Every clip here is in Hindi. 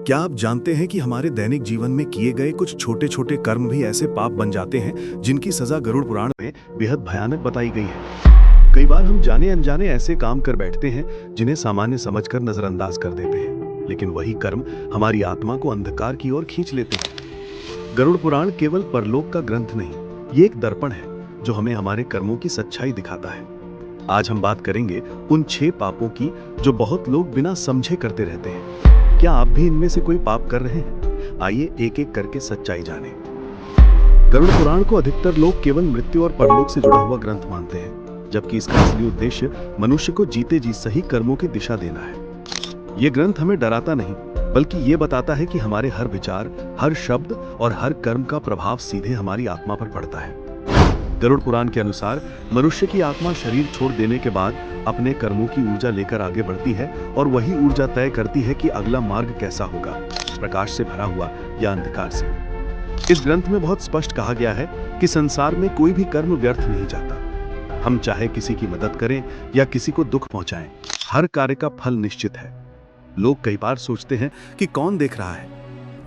क्या आप जानते हैं कि हमारे दैनिक जीवन में किए गए कुछ छोटे छोटे कर्म भी ऐसे पाप बन जाते हैं जिनकी सजा गरुड़ पुराण में बेहद भयानक बताई गई है। कई बार हम जाने अनजाने ऐसे काम कर बैठते हैं जिन्हें सामान्य समझकर नजरअंदाज कर देते हैं, लेकिन वही कर्म हमारी आत्मा को अंधकार की ओर खींच लेते हैं। गरुड़ पुराण केवल परलोक का ग्रंथ नहीं, ये एक दर्पण है जो हमें हमारे कर्मों की सच्चाई दिखाता है। आज हम बात करेंगे उन 6 पापों की जो बहुत लोग बिना समझे करते रहते हैं। क्या आप भी इनमें से कोई पाप कर रहे हैं? आइए एक एक करके सच्चाई जानें। गरुड़ पुराण को अधिकतर लोग केवल मृत्यु और परलोक से जुड़ा हुआ ग्रंथ मानते हैं, जबकि इसका असली उद्देश्य मनुष्य को जीते जी सही कर्मों की दिशा देना है। ये ग्रंथ हमें डराता नहीं, बल्कि ये बताता है कि हमारे हर विचार, हर शब्द और हर कर्म का प्रभाव सीधे हमारी आत्मा पर पड़ता है। गरुड़ पुराण के अनुसार मनुष्य की आत्मा शरीर छोड़ देने के बाद अपने कर्मों की ऊर्जा लेकर आगे बढ़ती है और वही ऊर्जा तय करती है कि अगला मार्ग कैसा होगा, प्रकाश से भरा हुआ या अंधकार से। इस ग्रंथ में बहुत स्पष्ट कहा गया है कि संसार में कोई भी कर्म व्यर्थ नहीं जाता। हम चाहे किसी की मदद करें या किसी को दुख पहुंचाएं, हर कार्य का फल निश्चित है। लोग कई बार सोचते हैं कि कौन देख रहा है,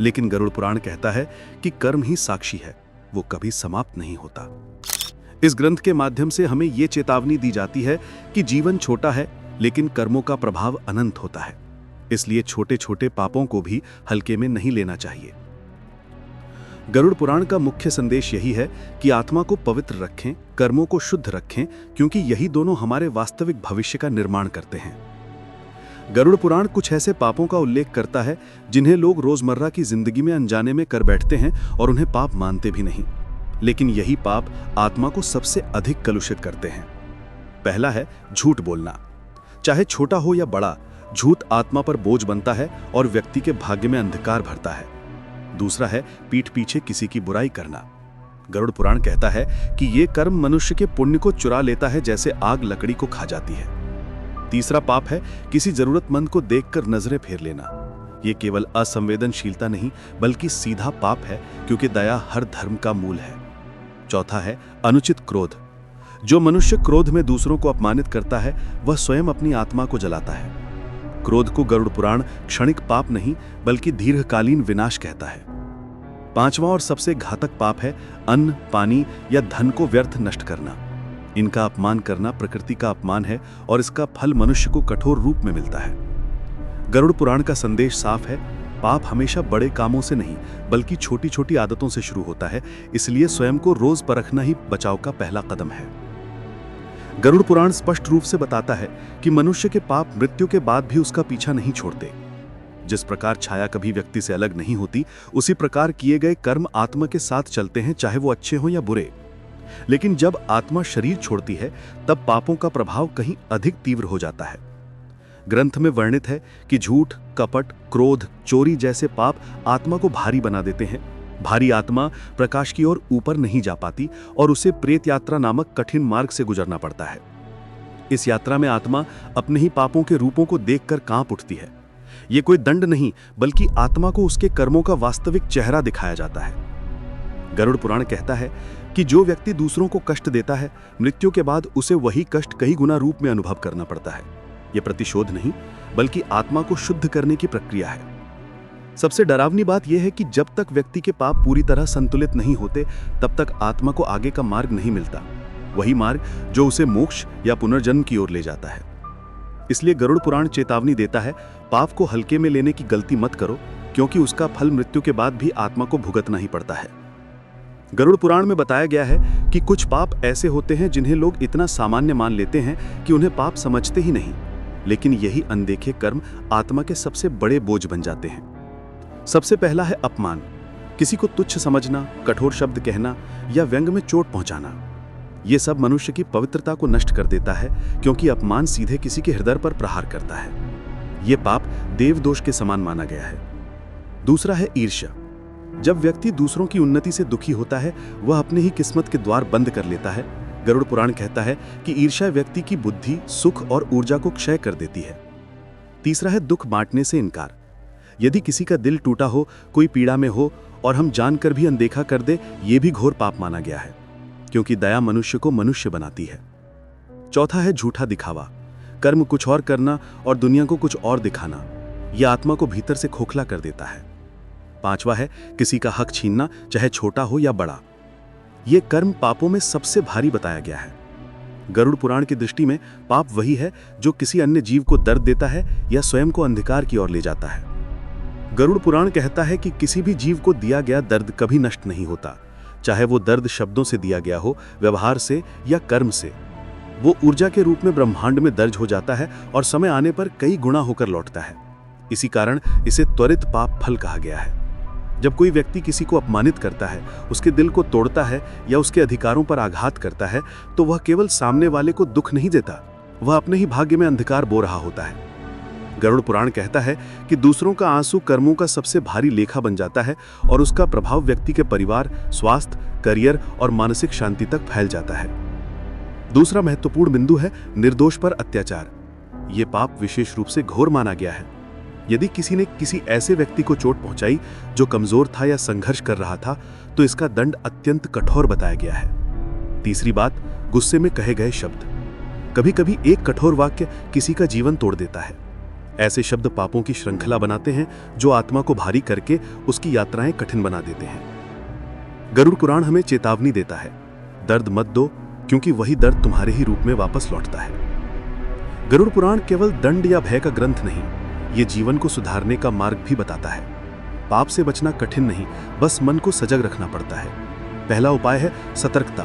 लेकिन गरुड़ पुराण कहता है कि कर्म ही साक्षी है, वो कभी समाप्त नहीं होता। इस ग्रंथ के माध्यम से हमें ये चेतावनी दी जाती है कि जीवन छोटा है, लेकिन कर्मों का प्रभाव अनंत होता है। इसलिए छोटे छोटे पापों को भी हल्के में नहीं लेना चाहिए। गरुड़ पुराण का मुख्य संदेश यही है कि आत्मा को पवित्र रखें, कर्मों को शुद्ध रखें, क्योंकि यही दोनों हमारे वास्तविक भविष्य का निर्माण करते हैं। गरुड़ पुराण कुछ ऐसे पापों का उल्लेख करता है जिन्हें लोग रोजमर्रा की जिंदगी में अनजाने में कर बैठते हैं और उन्हें पाप मानते भी नहीं, लेकिन यही पाप आत्मा को सबसे अधिक कलुषित करते हैं। पहला है झूठ बोलना। चाहे छोटा हो या बड़ा, झूठ आत्मा पर बोझ बनता है और व्यक्ति के भाग्य में अंधकार भरता है। दूसरा है पीठ पीछे किसी की बुराई करना। गरुड़ पुराण कहता है कि यह कर्म मनुष्य के पुण्य को चुरा लेता है, जैसे आग लकड़ी को खा जाती है। तीसरा पाप है किसी जरूरतमंद को देखकर नजरें फेर लेना। यह केवल असंवेदनशीलता नहीं, बल्कि सीधा पाप है, क्योंकि दया हर धर्म का मूल है। चौथा है अनुचित क्रोध। जो मनुष्य क्रोध में दूसरों को अपमानित करता है, वह स्वयं अपनी आत्मा को जलाता है। क्रोध को गरुड़ पुराण क्षणिक पाप नहीं, बल्कि दीर्घकालीन विनाश कहता है। पांचवा और सबसे घातक पाप है अन्न, पानी या धन को व्यर्थ नष्ट करना। इनका अपमान करना प्रकृति का अपमान है और इसका फल मनुष्य को कठोर रूप में मिलता है। गरुड़ पुराण का संदेश साफ है, पाप हमेशा बड़े कामों से नहीं, बल्कि छोटी छोटी आदतों से शुरू होता है। इसलिए स्वयं को रोज परखना ही बचाव का पहला कदम है। गरुड़ पुराण स्पष्ट रूप से बताता है कि मनुष्य के पाप मृत्यु के बाद भी उसका पीछा नहीं छोड़ते। जिस प्रकार छाया कभी व्यक्ति से अलग नहीं होती, उसी प्रकार किए गए कर्म आत्मा के साथ चलते हैं, चाहे वो अच्छे हों या बुरे। लेकिन जब आत्मा शरीर छोड़ती है, तब पापों का प्रभाव कहीं अधिक तीव्र हो जाता है। ग्रंथ में वर्णित है कि झूठ, कपट, क्रोध, चोरी जैसे पाप आत्मा को भारी बना देते हैं। भारी आत्मा प्रकाश की ओर ऊपर नहीं जा पाती और उसे प्रेत यात्रा नामक कठिन मार्ग से गुजरना पड़ता है। इस यात्रा में आत्मा अपने ही पापों के रूपों को देखकर कांप उठती है। यह कोई दंड नहीं, बल्कि आत्मा को उसके कर्मों का वास्तविक चेहरा दिखाया जाता है। गरुड़ पुराण कहता है कि जो व्यक्ति दूसरों को कष्ट देता है, मृत्यु के बाद उसे वही कष्ट कई गुना रूप में अनुभव करना पड़ता है। यह प्रतिशोध नहीं, बल्कि आत्मा को शुद्ध करने की प्रक्रिया है। सबसे डरावनी बात यह है कि जब तक व्यक्ति के पाप पूरी तरह संतुलित नहीं होते, तब तक आत्मा को आगे का मार्ग नहीं मिलता, वही मार्ग जो उसे मोक्ष या पुनर्जन्म की ओर ले जाता है। इसलिए गरुड़ पुराण चेतावनी देता है, पाप को हल्के में लेने की गलती मत करो, क्योंकि उसका फल मृत्यु के बाद भी आत्मा को भुगतना ही पड़ता है। गरुड़ पुराण में बताया गया है कि कुछ पाप ऐसे होते हैं जिन्हें लोग इतना सामान्य मान लेते हैं कि उन्हें पाप समझते ही नहीं, लेकिन यही अनदेखे कर्म आत्मा के सबसे बड़े बोझ बन जाते हैं। सबसे पहला है अपमान। किसी को तुच्छ समझना, कठोर शब्द कहना या व्यंग में चोट पहुंचाना। यह सब मनुष्य की पवित्रता को नष्ट कर देता है, क्योंकि अपमान सीधे किसी के हृदय पर प्रहार करता है। यह पाप देवदोष के समान माना गया है। दूसरा है ईर्ष्या। जब व्यक्ति दूसरों की उन्नति से दुखी होता है, वह अपने ही किस्मत के द्वार बंद कर लेता है। गरुड़ पुराण कहता है कि ईर्ष्या व्यक्ति की बुद्धि, सुख और ऊर्जा को क्षय कर देती है। तीसरा है दुख बांटने से इनकार। यदि किसी का दिल टूटा हो, कोई पीड़ा में हो और हम जानकर भी अनदेखा कर दे, यह भी घोर पाप माना गया है, क्योंकि दया मनुष्य को मनुष्य बनाती है। चौथा है झूठा दिखावा। कर्म कुछ और करना और दुनिया को कुछ और दिखाना। यह आत्मा को भीतर से खोखला कर देता है। पांचवा है किसी का हक छीनना, चाहे छोटा हो या बड़ा। यह कर्म पापों में सबसे भारी बताया गया है। गरुड़ पुराण की दृष्टि में पाप वही है जो किसी अन्य जीव को दर्द देता है या स्वयं को अंधकार की ओर ले जाता है। गरुड़ पुराण कहता है कि किसी भी जीव को दिया गया दर्द कभी नष्ट नहीं होता, चाहे वो दर्द शब्दों से दिया गया हो, व्यवहार से या कर्म से। वो ऊर्जा के रूप में ब्रह्मांड में दर्ज हो जाता है और समय आने पर कई गुना होकर लौटता है। इसी कारण इसे त्वरित पाप फल कहा गया है। जब कोई व्यक्ति किसी को अपमानित करता है, उसके दिल को तोड़ता है या उसके अधिकारों पर आघात करता है, तो वह केवल सामने वाले को दुख नहीं देता, वह अपने ही भाग्य में अंधकार बो रहा होता है। गरुड़ पुराण कहता है कि दूसरों का आंसू कर्मों का सबसे भारी लेखा बन जाता है और उसका प्रभाव व्यक्ति के परिवार, स्वास्थ्य, करियर और मानसिक शांति तक फैल जाता है। दूसरा महत्वपूर्ण बिंदु है निर्दोष पर अत्याचार। ये पाप विशेष रूप से घोर माना गया है। यदि किसी ने किसी ऐसे व्यक्ति को चोट पहुंचाई जो कमजोर था या संघर्ष कर रहा था, तो इसका दंड अत्यंत कठोर बताया गया है। तीसरी बात, गुस्से में कहे गए शब्द। कभी कभी एक कठोर वाक्य किसी का जीवन तोड़ देता है। ऐसे शब्द पापों की श्रृंखला बनाते हैं जो आत्मा को भारी करके उसकी यात्राएं कठिन बना देते हैं। गरुड़ पुराण हमें चेतावनी देता है, दर्द मत दो, क्योंकि वही दर्द तुम्हारे ही रूप में वापस लौटता है। गरुड़ पुराण केवल दंड या भय का ग्रंथ नहीं, ये जीवन को सुधारने का मार्ग भी बताता है। पाप से बचना कठिन नहीं, बस मन को सजग रखना पड़ता है। पहला उपाय है सतर्कता।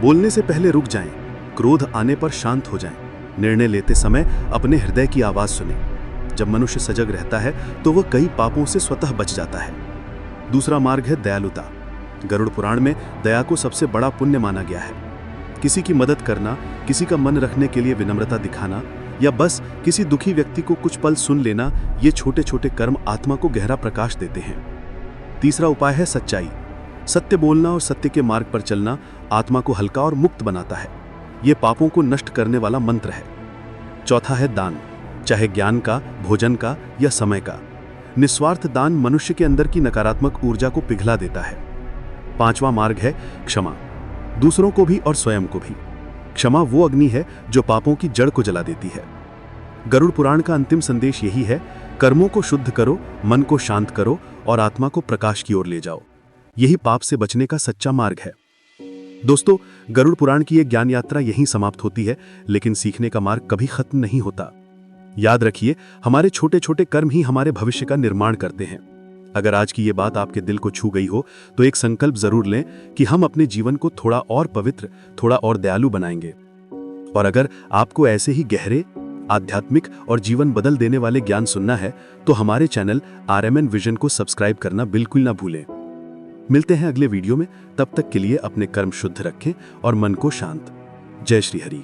बोलने से पहले रुक जाएं, क्रोध आने पर शांत हो जाएं, निर्णय लेते समय अपने हृदय की आवाज सुनें। जब मनुष्य सजग रहता है तो वह कई पापों से स्वतः बच जाता है। दूसरा मार्ग है दयालुता। गरुड़ पुराण में दया को सबसे बड़ा पुण्य माना गया है। किसी की मदद करना, किसी का मन रखने के लिए विनम्रता दिखाना या बस किसी दुखी व्यक्ति को कुछ पल सुन लेना, ये छोटे छोटे कर्म आत्मा को गहरा प्रकाश देते हैं। तीसरा उपाय है सच्चाई। सत्य बोलना और सत्य के मार्ग पर चलना आत्मा को हल्का और मुक्त बनाता है। ये पापों को नष्ट करने वाला मंत्र है। चौथा है दान, चाहे ज्ञान का, भोजन का या समय का। निस्वार्थ दान मनुष्य के अंदर की नकारात्मक ऊर्जा को पिघला देता है। पांचवा मार्ग है क्षमा, दूसरों को भी और स्वयं को भी। क्षमा वो अग्नि है जो पापों की जड़ को जला देती है। गरुड़ पुराण का अंतिम संदेश यही है, कर्मों को शुद्ध करो, मन को शांत करो और आत्मा को प्रकाश की ओर ले जाओ। यही पाप से बचने का सच्चा मार्ग है। दोस्तों, गरुड़ पुराण की यह ज्ञान यात्रा यहीं समाप्त होती है, लेकिन सीखने का मार्ग कभी खत्म नहीं होता। याद रखिए, हमारे छोटे छोटे कर्म ही हमारे भविष्य का निर्माण करते हैं। अगर आज की ये बात आपके दिल को छू गई हो, तो एक संकल्प जरूर लें कि हम अपने जीवन को थोड़ा और पवित्र, थोड़ा और दयालु बनाएंगे। और अगर आपको ऐसे ही गहरे, आध्यात्मिक और जीवन बदल देने वाले ज्ञान सुनना है, तो हमारे चैनल RMN विजन को सब्सक्राइब करना बिल्कुल ना भूलें। मिलते हैं अगले वीडियो में, तब तक के लिए अपने कर्म शुद्ध रखें और मन को शांत। जय श्री हरि।